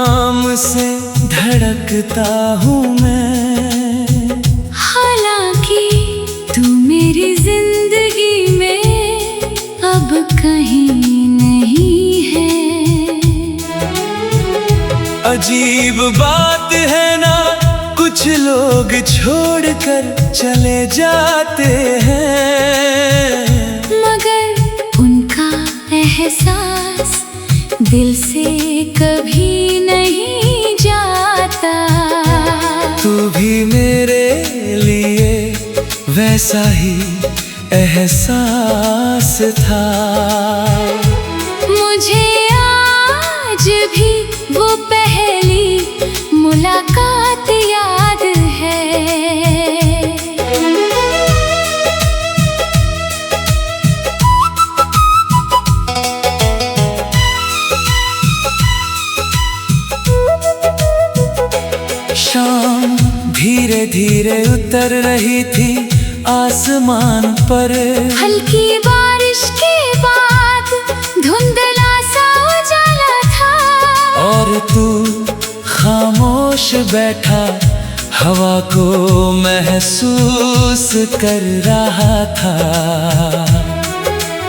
नाम से धड़कता हूँ मैं, हालांकि तू मेरी जिंदगी में अब कहीं नहीं है। अजीब बात है ना, कुछ लोग छोड़कर चले जाते हैं, मगर उनका एहसास दिल से कभी नहीं जाता। तू भी मेरे लिए वैसा ही एहसास था। मुझे आज भी वो पहली मुलाकात याद है। शाम धीरे धीरे उतर रही थी आसमान पर, हल्की बारिश के बाद धुंधला सा उजाला था, और तू खामोश बैठा हवा को महसूस कर रहा था।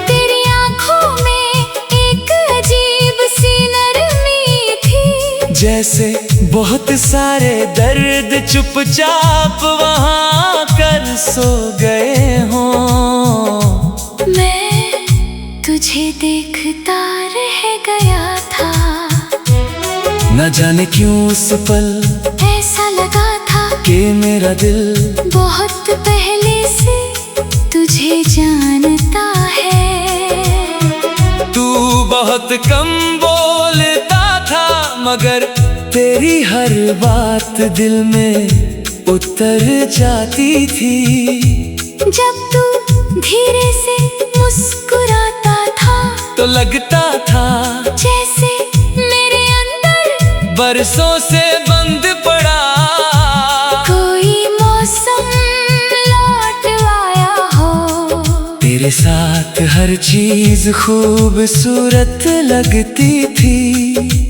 तेरी आंखों में एक अजीब सी नरमी थी, जैसे बहुत सारे दर्द चुपचाप वहाँ कर सो गए हों। मैं तुझे देखता रह गया था, न जाने क्यों उस पल ऐसा लगा था कि मेरा दिल बहुत पहले से तुझे जानता है। तू बहुत कम बोलता था, मगर तेरी हर बात दिल में उतर जाती थी। जब तू धीरे से मुस्कुराता था, तो लगता था जैसे मेरे अंदर बरसों से बंद पड़ा कोई मौसम लौट आया हो। तेरे साथ हर चीज खूबसूरत लगती थी।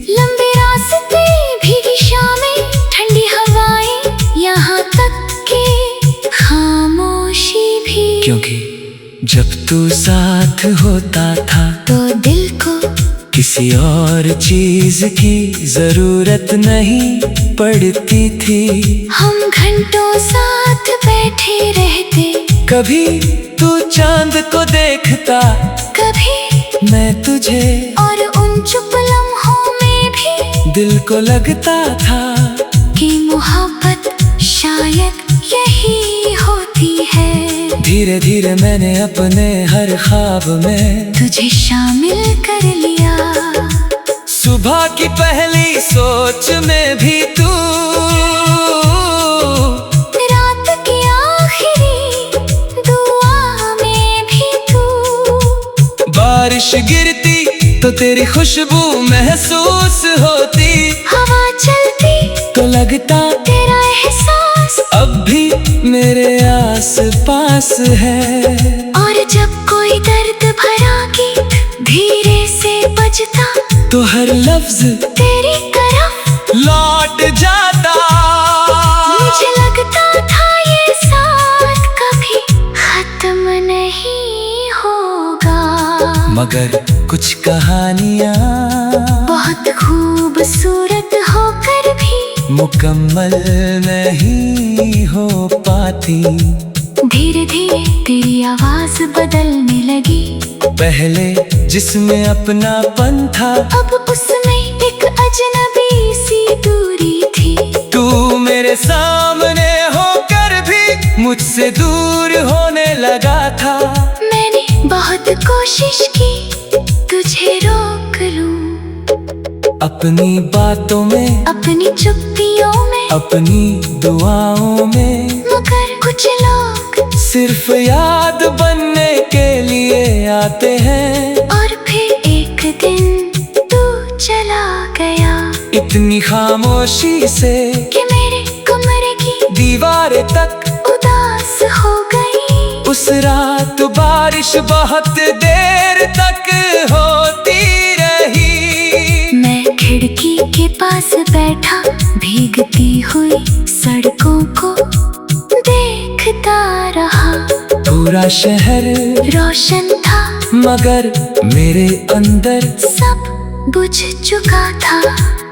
लंबे रास्ते, भीगी शामें, ठंडी हवाएं, यहाँ तक कि खामोशी भी, क्योंकि जब तू साथ होता था तो दिल को किसी और चीज की जरूरत नहीं पड़ती थी। हम घंटों साथ बैठे रहते, कभी तू चांद को देखता, कभी मैं तुझे, और उन चुप लम्हों में भी दिल को लगता था कि मोहब्बत शायद यही होती है। धीरे धीरे मैंने अपने हर ख्वाब में तुझे शामिल कर लिया, सुबह की पहली सोच में भी तू, रात की आखिरी दुआ में भी तू, बारिश गिरती तो तेरी खुशबू महसूस होती, हवा चलती तो लगता तेरा एहसास अब भी मेरे आस पास है। और जब कोई दर्द भरा गीत धीरे से बजता, तो हर लफ्ज तेरी तरफ लौट जाता। मुझे लगता था ये साथ कभी खत्म नहीं होगा, मगर कुछ कहानियाँ बहुत खूबसूरत होकर भी मुकम्मल नहीं हो पाती। धीरे धीरे तेरी आवाज बदलने लगी, पहले जिसमें अपनापन था, अब उसमें एक अजनबी सी दूरी थी। तू मेरे सामने होकर भी मुझसे दूर होने लगा था। मैंने बहुत कोशिश की तुझे रोक लूं, अपनी बातों में, अपनी चुप्पियों में, अपनी दुआओं में, मगर कुछ लोग सिर्फ याद बनने के लिए आते हैं। और फिर एक दिन तू चला गया, इतनी खामोशी से कि मेरे कमरे की दीवारें तक उदास हो गई। उस रात बारिश बहुत देर तक होती रही। मैं खिड़की के पास बैठा भीगती हुई सड़कों को देखता रहा। पूरा शहर रोशन था मगर मेरे अंदर सब बुझ चुका था।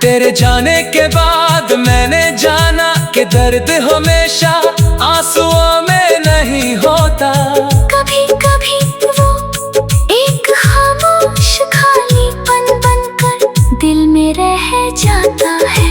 तेरे जाने के बाद मैंने जाना कि दर्द हमेशा आंसुओं में नहीं होता। कभी कभी वो एक खामोश खालीपन बनकर दिल में रह जाता है।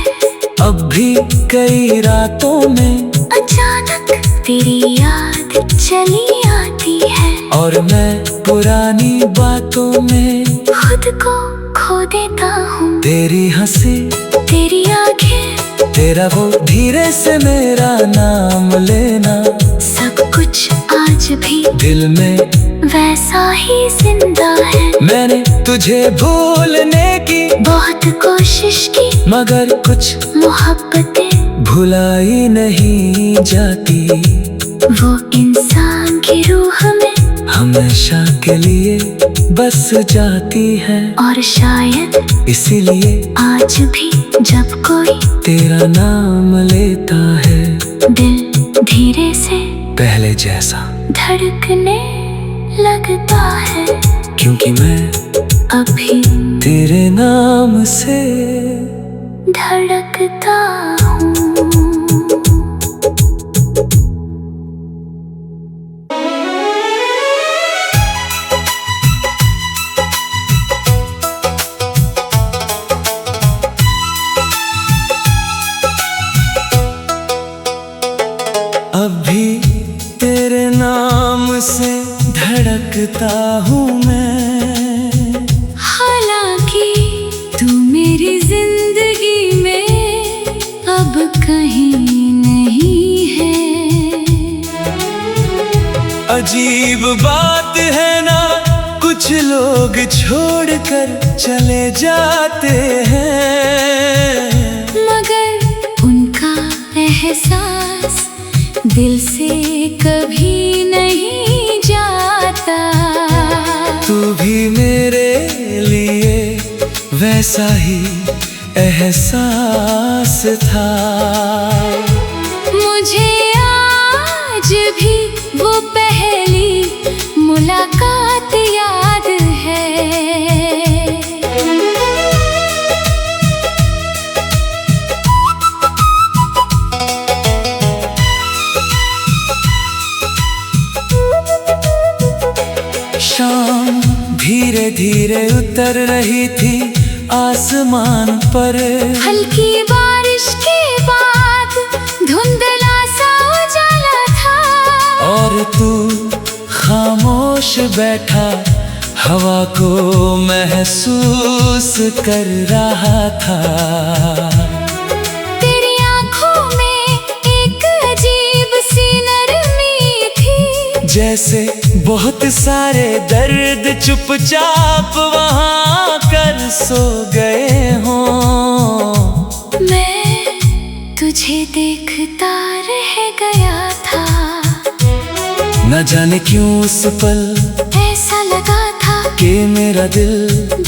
अब भी कई रातों में अचानक तेरी याद चली आती है और मैं पुरानी बातों में खुद को खो देता हूँ। तेरी हंसी, तेरी आंखें, तेरा वो धीरे से मेरा नाम लेना, सब कुछ आज भी दिल में वैसा ही जिंदा है। मैंने तुझे भूलने की बहुत कोशिश की मगर कुछ मोहब्बतें भुलाई नहीं जाती। वो इंसान की रूह में हमेशा के लिए बस जाती है और शायद इसीलिए आज भी जब कोई तेरा नाम लेता है दिल धीरे से पहले जैसा धड़कने लगता है। क्योंकि मैं अभी तेरे नाम से धड़कता हूँ। अभी तेरे नाम से धड़कता हूँ मैं। हालांकि तू मेरी जिंदगी में अब कहीं नहीं है। अजीब बात है ना, कुछ लोग छोड़कर चले जाते हैं मगर उनका एहसास दिल से कभी नहीं जाता। तू भी मेरे लिए वैसा ही एहसास था। मुझे आज भी वो पहली मुलाकात याद है। शाम धीरे धीरे उतर रही थी आसमान पर। हल्की बारिश के बाद धुंधला सा उजाला था और तू खामोश बैठा हवा को महसूस कर रहा था। तेरी आंखों में एक अजीब सी नरमी थी, जैसे बहुत सारे दर्द चुपचाप वहाँ कर सो गए हों। मैं तुझे देखता रह गया था। न जाने क्यों उस पल ऐसा लगा था कि मेरा दिल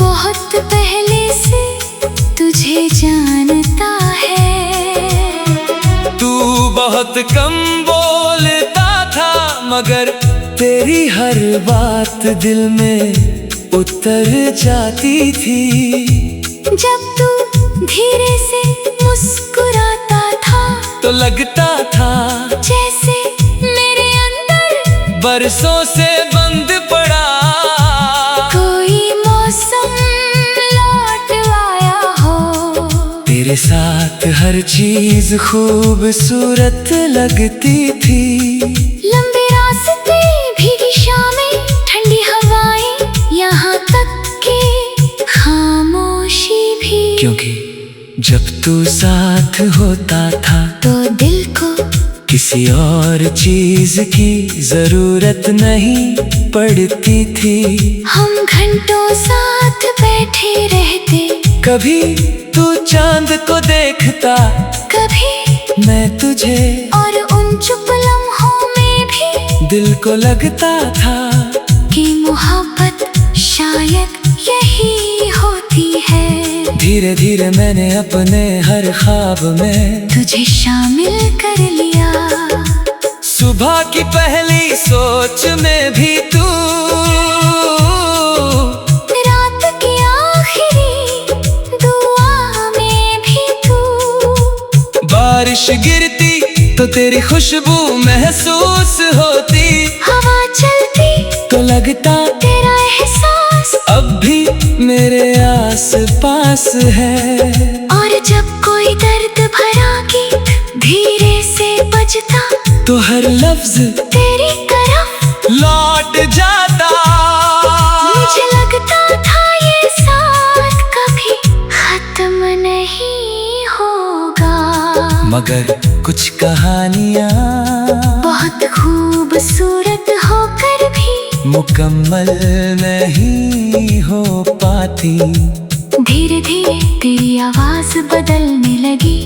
बहुत पहले से तुझे जानता है। तू बहुत कम बोलता था मगर तेरी हर बात दिल में उतर जाती थी। जब तू धीरे से मुस्कुराता था तो लगता था जैसे मेरे अंदर बरसों से बंद पड़ा कोई मौसम लौट आया हो। तेरे साथ हर चीज खूबसूरत लगती थी। लंबे रास्ते, भीगी शामें, ठंडी हवाएं, यहाँ तक कि खामोशी भी। क्योंकि जब तू साथ होता था तो दिल को किसी और चीज की जरूरत नहीं पड़ती थी। हम घंटों साथ बैठे रहते, कभी तू चांद को देखता, कभी मैं तुझे, और उन चुप लम्हों में भी दिल को लगता था कि मोहब्बत शायद यही होती है। धीरे धीरे मैंने अपने हर ख्वाब में तुझे शामिल कर लिया। सुबह की पहली सोच में भी तू, रात की आखिरी दुआ में भी तू। बारिश गिरती तो तेरी खुशबू महसूस होती, हवा चलती तो लगता तेरा एहसास अब भी मेरे आस पास है। और जब कोई दर्द भरा गीत धीरे से बजता, तो हर लफ्ज तेरी तरफ लौट जाता। मुझे लगता था ये साथ कभी खत्म नहीं होगा, मगर कुछ कहानियाँ बहुत खूबसूरत होकर भी मुकम्मल नहीं हो पाती। धीरे धीरे तेरी आवाज बदलने लगी,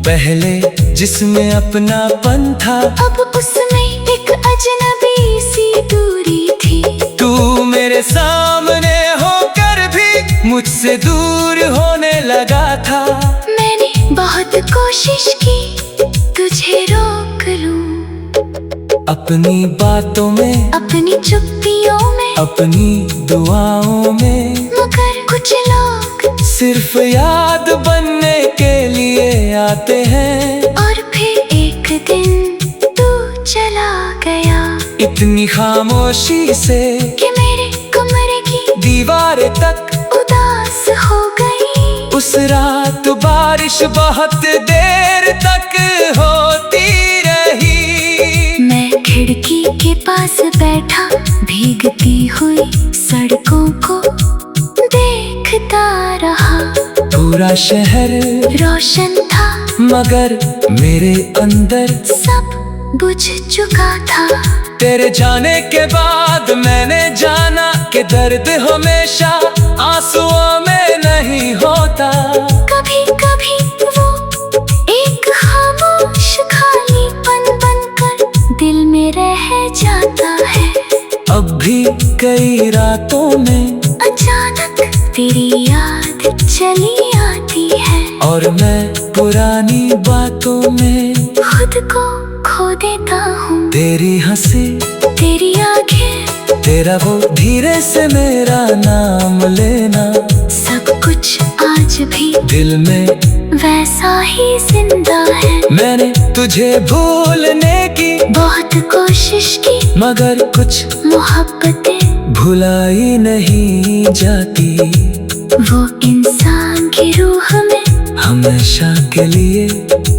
पहले जिसमें अपनापन था, अब उसमें एक अजनबी सी दूरी थी। तू मेरे सामने होकर भी मुझसे दूर होने लगा था। मैंने बहुत कोशिश की तुझे रोक लूं, अपनी बातों में, अपनी चुप्पियों में, अपनी दुआओं में, मगर कुछ लोग सिर्फ याद बनने के लिए आते हैं। और फिर एक दिन तू चला गया, इतनी खामोशी से कि मेरे कमरे की दीवारें तक उदास हो गई। उस रात बारिश बहुत देर तक होती रही। मैं खिड़की के पास बैठा, भीगती हुई सड़कों को देखता रहा। पूरा शहर रोशन था, मगर मेरे अंदर सब बुझ चुका था। तेरे जाने के बाद मैंने जाना कि दर्द हमेशा आंसुओं में नहीं होता। कभी कभी वो एक खामोश खालीपन बनकर दिल में रह जाता है। अब भी कई रातों में अचानक तेरी याद चली आती है, और मैं पुरानी बातों में खुद को खो देता हूँ। तेरी हंसी, तेरी आंखें, तेरा वो धीरे से मेरा नाम लेना, सब कुछ आज भी दिल में वैसा ही जिंदा है। मैंने तुझे भूलने की बहुत कोशिश की, मगर कुछ मोहब्बतें भुलाई नहीं जाती। वो इंसान की रूह में हमेशा के लिए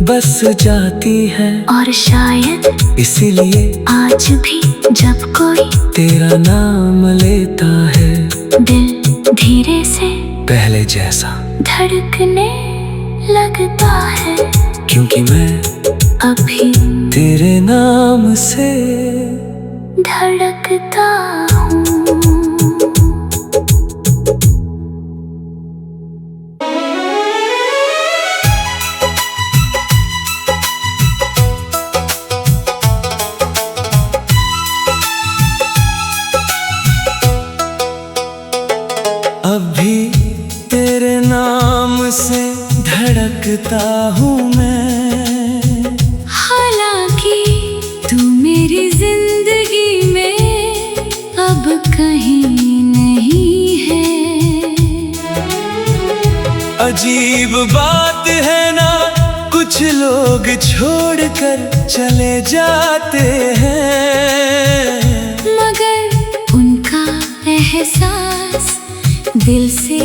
बस जाती है, और शायद इसीलिए आज भी जब कोई तेरा नाम लेता है, दिल धीरे से पहले जैसा धड़कने लगता है। क्योंकि मैं अभी तेरे नाम से धड़कता हूँ। अब भी तेरे नाम से धड़कता हूँ मैं। हालांकि तू मेरी जिंदगी में अब कहीं नहीं है। अजीब बात है ना, कुछ लोग छोड़कर चले जाते हैं, मगर उनका एहसास दिल से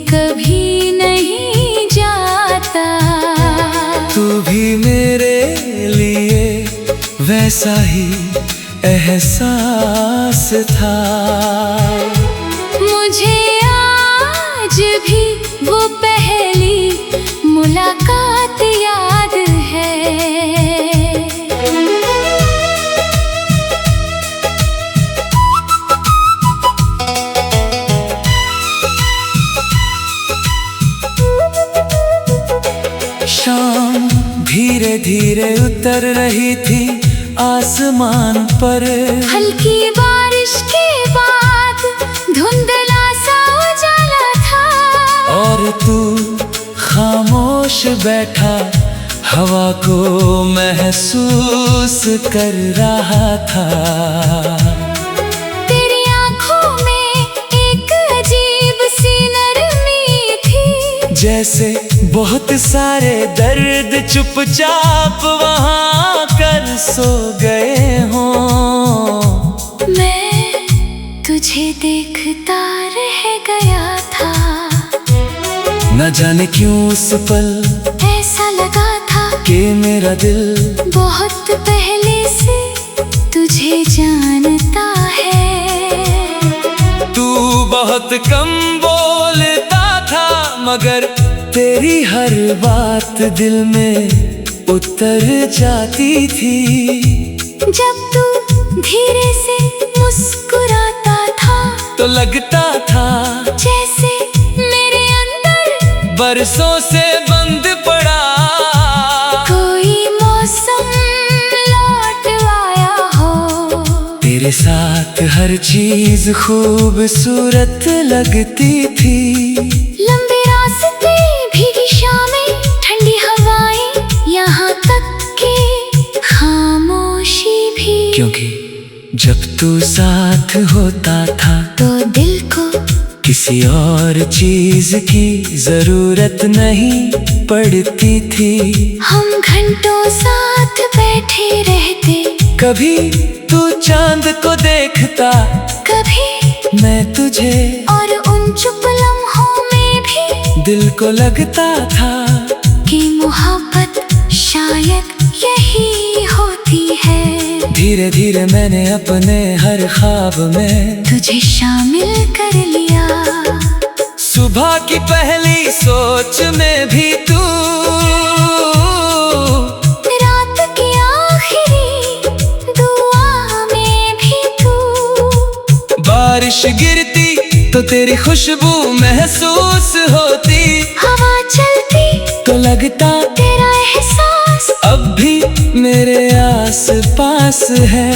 कभी नहीं जाता। तू भी मेरे लिए वैसा ही एहसास था। मुझे आज भी वो पहली मुलाकात याद है। शाम धीरे धीरे उतर रही थी आसमान पर, हल्की बारिश के बाद धुंधला सा उजाला था, और तू खामोश बैठा हवा को महसूस कर रहा था। तेरी आंखों में एक अजीब सी नरमी थी, जैसे बहुत सारे दर्द चुपचाप वहाँ कर सो गए हों। मैं तुझे देखता रह गया था, न जाने क्यों उस पल ऐसा लगा था कि मेरा दिल बहुत पहले से तुझे जानता है। तू बहुत कम बोलता था, मगर तेरी हर बात दिल में उतर जाती थी। जब तू धीरे से मुस्कुराता था, तो लगता था जैसे मेरे अंदर बरसों से बंद पड़ा कोई मौसम लौट आया हो। तेरे साथ हर चीज खूबसूरत लगती थी। लंबे रास्ते, भीगी शामें, ठंडी हवाएं, यहाँ तक कि खामोशी भी। क्योंकि जब तू साथ होता था तो दिल को किसी और चीज की जरूरत नहीं पड़ती थी। हम घंटों साथ बैठे रहते, कभी तू चांद को देखता, कभी मैं तुझे, और उन चुप लम्हों में भी दिल को लगता था कि मोहब्बत शायद यही होती है। धीरे धीरे मैंने अपने हर ख्वाब में तुझे शामिल कर लिया। सुबह की पहली सोच में भी तू, रात की आखिरी दुआ में भी तू। बारिश गिरती तो तेरी खुशबू महसूस होती। हवा चलती तो लगता तेरा एहसास अब भी मेरे आस पास है।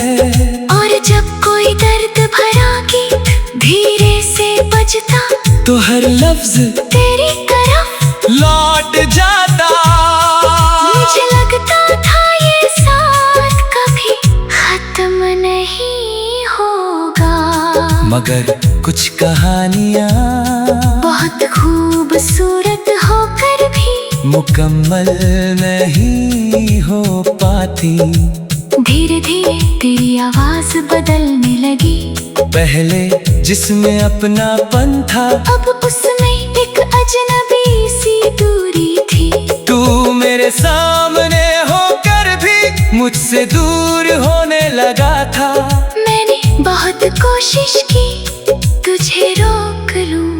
और जब कोई दर्द भरा गीत धीरे से बजता, तो हर लफ्ज तेरी तरफ लौट जाता। मुझे लगता था ये साथ कभी खत्म नहीं होगा, मगर कुछ कहानियाँ बहुत खूबसूरत होकर भी मुकम्मल नहीं हो पाती। धीरे धीरे तेरी आवाज बदलने लगी। पहले जिसमें अपनापन था, अब उसमें एक अजनबी सी दूरी थी। तू मेरे सामने होकर भी मुझसे दूर होने लगा था। मैंने बहुत कोशिश की तुझे रोक लूं,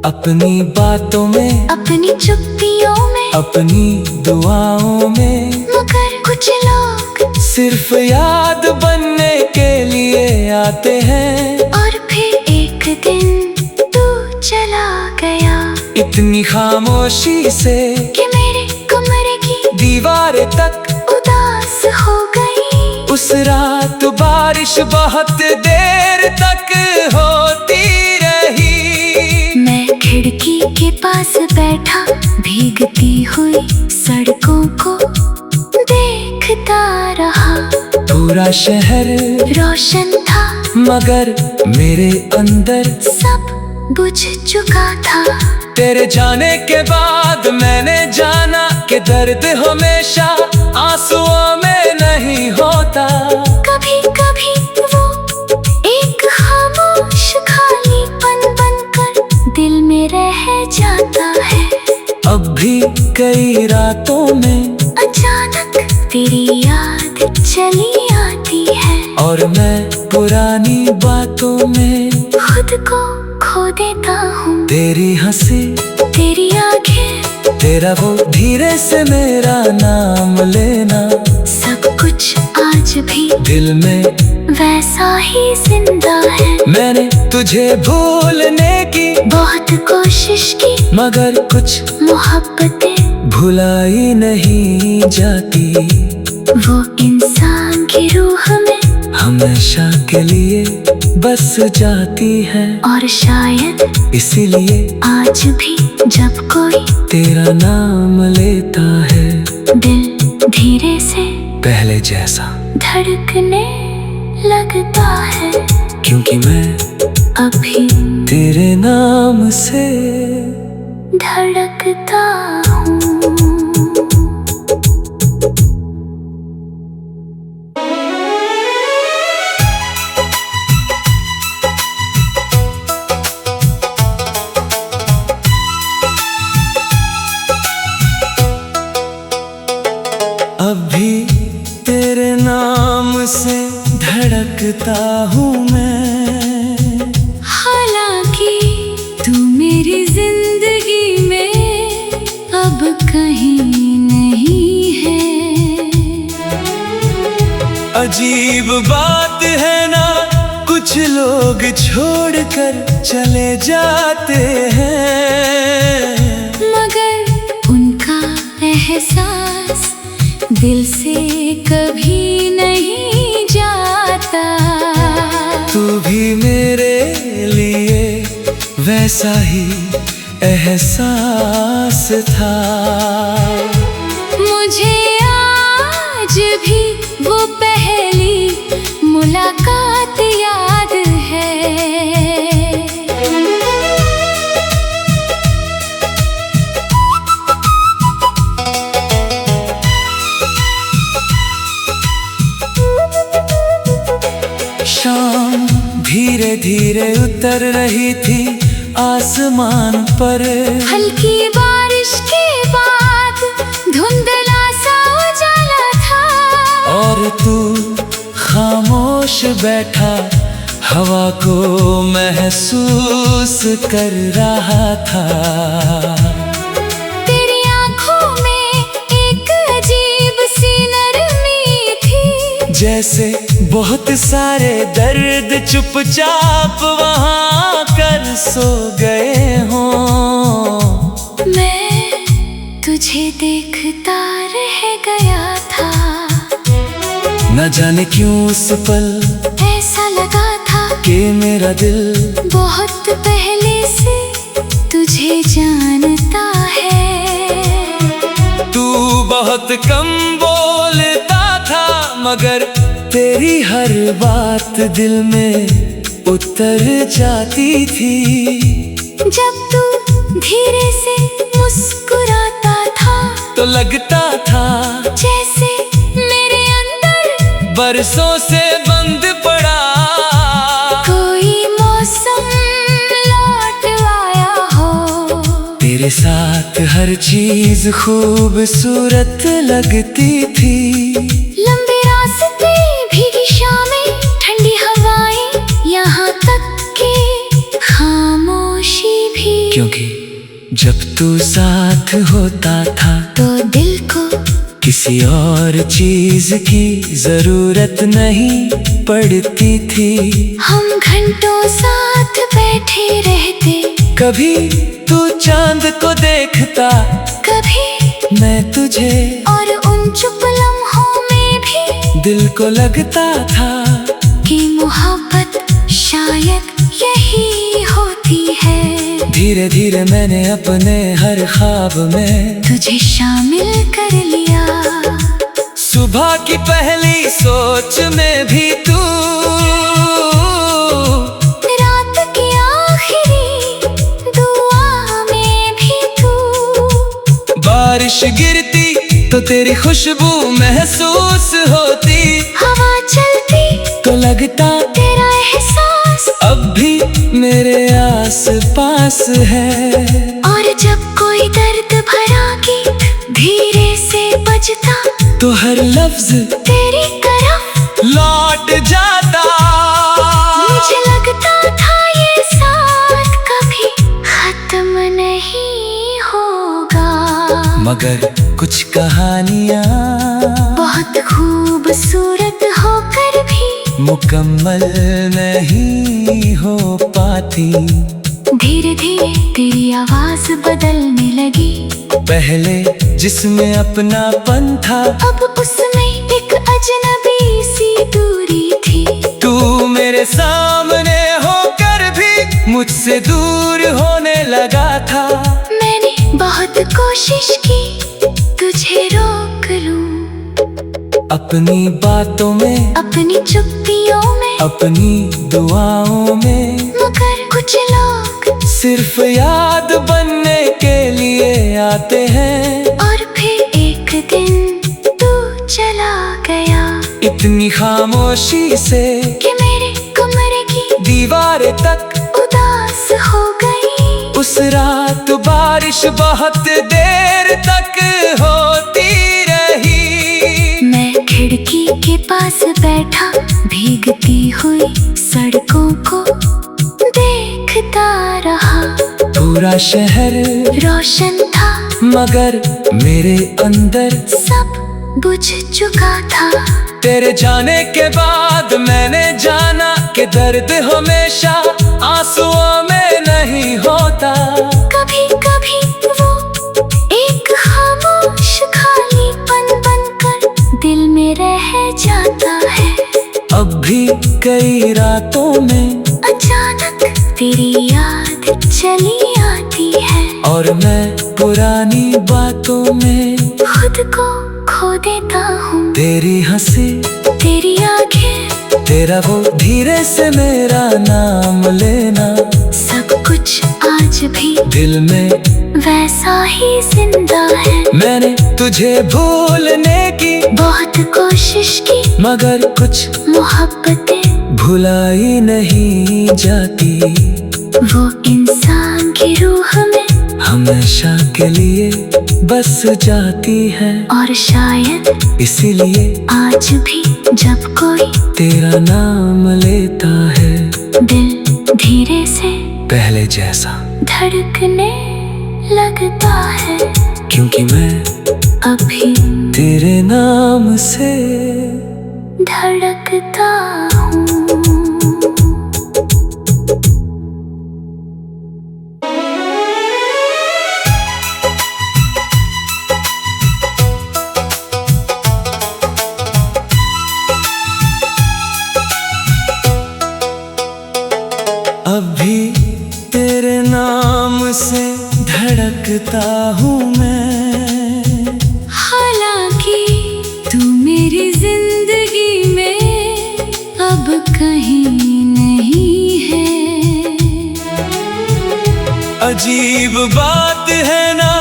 अपनी बातों में, अपनी चुप्पियों में, अपनी दुआओं में, मगर कुछ लोग सिर्फ याद बनने के लिए आते हैं। और फिर एक दिन तू चला गया, इतनी खामोशी से कि मेरे कमरे की दीवारें तक उदास हो गई। उस रात बारिश बहुत देर तक होती रही। मैं खिड़की के पास बैठा, भीगती हुई सड़कों को देखता रहा। पूरा शहर रोशन था, मगर मेरे अंदर सब बुझ चुका था। तेरे जाने के बाद मैंने जाना कि दर्द हमेशा आंसुओं में नहीं होता। कभी कभी वो एक खामोश खालीपन बनकर दिल में रह जाता है। अब भी कई रातों में अचानक तेरी याद चली आती है, और मैं पुरानी बातों में खुद को खो देता हूँ। तेरी हंसी, तेरी आंखें, तेरा वो धीरे से मेरा नाम लेना, सब कुछ आज भी दिल में वैसा ही जिंदा है। मैंने तुझे भूलने की बहुत कोशिश की, मगर कुछ मोहब्बतें भुलाई नहीं जाती। वो इंसान की रूह में हमेशा के लिए बस जाती है। और शायद इसीलिए आज भी जब कोई तेरा नाम लेता है, दिल धीरे से पहले जैसा धड़कने लगता है। क्योंकि मैं अभी तेरे नाम से धड़कता हूँ। अब भी तेरे नाम से धड़कता हूँ मैं। हालांकि तू मेरी जिंदगी में अब कहीं नहीं है। अजीब बात है ना, कुछ लोग छोड़कर चले जाते हैं, मगर उनका एहसास दिल से कभी नहीं जाता। तू भी मेरे लिए वैसा ही एहसास था। मुझे आज भी वो पहली मुलाकात याद है। शाम धीरे धीरे उतर रही थी आसमान पर। हल्की बारिश के बाद धुंधला सा उजाला था। और तू खामोश बैठा हवा को महसूस कर रहा था। तेरी आंखों में एक अजीब सी नरमी थी, जैसे बहुत सारे दर्द चुपचाप वहाँ कर सो गए हों। मैं तुझे देखता रह गया था। न जाने क्यों उस पल ऐसा लगा था कि मेरा दिल बहुत पहले से तुझे जानता है। तू बहुत कम बोलता था, मगर तेरी हर बात दिल में उतर जाती थी। जब तू धीरे से मुस्कुराता था तो लगता था जैसे मेरे अंदर बरसों से बंद पड़ा कोई मौसम लौट आया हो। तेरे साथ हर चीज खूबसूरत लगती थी। लंबे रास्ते, भीगी शामें, ठंडी हवाएं, यहाँ तक कि खामोशी भी। क्योंकि जब तू साथ होता था तो दिल को किसी और चीज की जरूरत नहीं पड़ती थी। हम घंटों साथ बैठे रहते, कभी तू चांद को देखता, कभी मैं तुझे, और उन चुप लम्हों में भी दिल को लगता था कि मोहब्बत शायद यही होती है। धीरे धीरे मैंने अपने हर ख्वाब में तुझे शामिल कर लिया। सुबह की पहली सोच में भी तू, रात की आखिरी दुआ में भी तू। बारिश गिरती तो तेरी खुशबू महसूस होती। हवा चलती तो लगता तेरा एहसास अब भी मेरे आस पास है। और जब कोई दर्द भरा गीत धीरे से बजता तो हर लफ्ज तेरी तरफ लौट जाता। मुझे लगता था ये साथ कभी खत्म नहीं होगा, मगर कुछ कहानियाँ बहुत खूबसूरत होकर भी मुकम्मल नहीं हो पाती। धीरे धीरे तेरी आवाज बदलने लगी। पहले जिसमें अपनापन था, अब उसमें एक अजनबी सी दूरी थी। मेरे सामने होकर भी मुझसे दूर होने लगा था। मैंने बहुत कोशिश की तुझे रोक लूं, अपनी बातों में, अपनी चुप्पियों में, अपनी दुआओं में, मगर कुछ लोग सिर्फ याद बनने के लिए आते हैं। और फिर एक दिन तू चला गया, इतनी खामोशी से कि मेरे कमरे की दीवारें तक उदास हो गई। उस रात बारिश बहुत देर तक होती रही। मैं खिड़की के पास बैठा, भीगती हुई सड़कों को देखता रहा। पूरा शहर रोशन था, मगर मेरे अंदर सब बुझ चुका था। तेरे जाने के बाद मैंने जाना कि दर्द हमेशा आंसुओं में नहीं होता। कभी कभी वो एक खामोश खालीपन बनकर दिल में रह जाता है। अब भी कई रातों में अचानक तेरी याद चली आती है, और मैं पुरानी बातों में खुद को खो देता हूँ। तेरी हंसी, तेरी आंखें, तेरा वो धीरे से मेरा नाम लेना, सब कुछ आज भी दिल में वैसा ही जिंदा है। मैंने तुझे भूलने की बहुत कोशिश की, मगर कुछ मोहब्बतें भुलाई नहीं जाती। वो इंसान की रूह में हमेशा के लिए बस जाती है, और शायद इसीलिए आज भी जब कोई तेरा नाम लेता है, दिल धीरे से पहले जैसा धड़कने लगता है। क्योंकि मैं अभी तेरे नाम से धड़कता हूँ। अभी तेरे नाम से धड़कता हूँ मैं। हालांकि तू मेरी जिंदगी में अब कहीं नहीं है। अजीब बात है ना,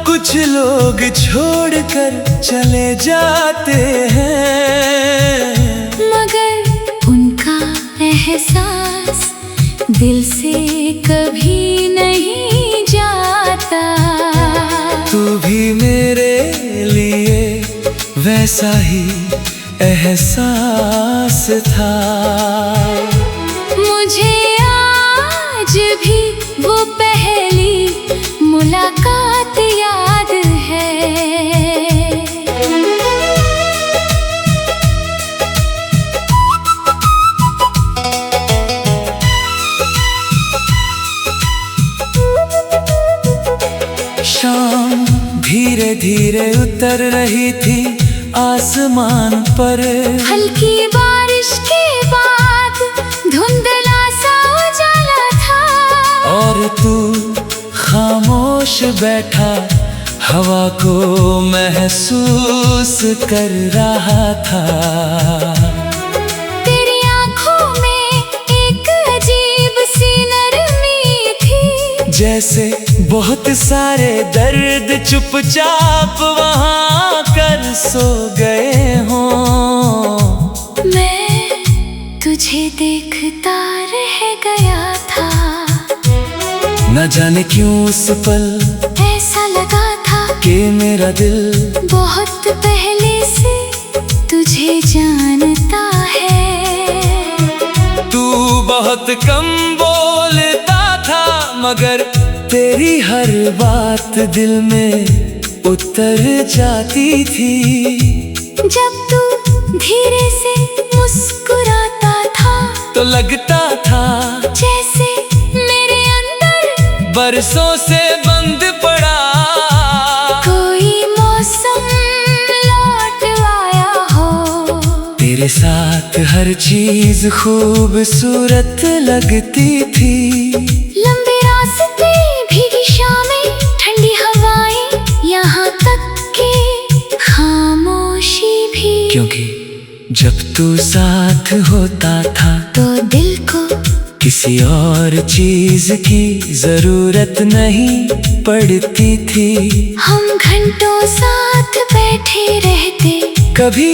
कुछ लोग छोड़कर चले जाते हैं, मगर उनका एहसास दिल से कभी नहीं जाता। तू भी मेरे लिए वैसा ही एहसास था। मुझे आज भी वो पहली मुलाकात याद है। शाम धीरे धीरे उतर रही थी आसमान पर। हल्की बारिश के बाद धुंधला सा उजाला था, और तू खामोश बैठा हवा को महसूस कर रहा था। तेरी आंखों में एक अजीब सी नरमी थी, जैसे बहुत सारे दर्द चुपचाप वहाँ कर सो गए हों। मैं तुझे देखता रह गया था। न जाने क्यों उस पल ऐसा लगा था कि मेरा दिल बहुत पहले से तुझे जानता है। तू बहुत कम बोलता था, मगर तेरी हर बात दिल में उतर जाती थी। जब तू धीरे से मुस्कुराता था, तो लगता था जैसे मेरे अंदर बरसों से बंद पड़ा कोई मौसम लौट आया हो। तेरे साथ हर चीज खूबसूरत लगती थी। लंबे रास्ते, भीगी शामें, ठंडी हवाएं, यहाँ तक कि खामोशी भी। क्योंकि जब तू साथ होता था तो दिल को किसी और चीज की जरूरत नहीं पड़ती थी। हम घंटों साथ बैठे रहते, कभी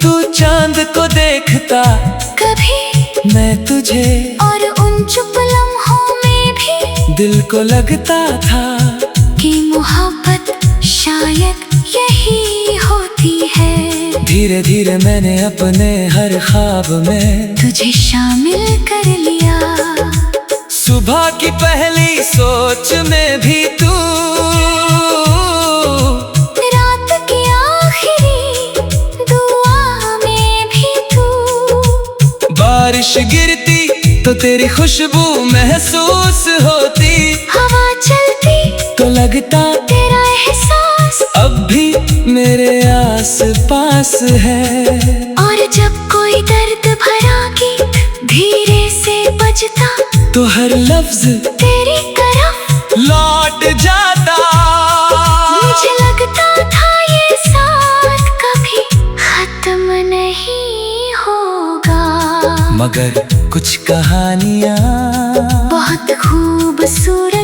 तू चांद को देखता, कभी मैं तुझे, और उन चुप लम्हों में भी दिल को लगता था कि मोहब्बत शायद यही होती है। धीरे धीरे मैंने अपने हर ख्वाब में तुझे शामिल कर लिया। सुबह की पहली सोच में भी तू, रात की आखिरी दुआ में भी तू। बारिश गिरती तो तेरी खुशबू महसूस होती। हवा चलती तो लगता तेरा एहसास अब भी मेरे आस पास है। और जब कोई दर्द भरा गीत धीरे से बजता, तो हर लफ्ज तेरी तरफ लौट जाता। मुझे लगता था ये साथ कभी खत्म नहीं होगा, मगर कुछ कहानियाँ बहुत खूबसूरत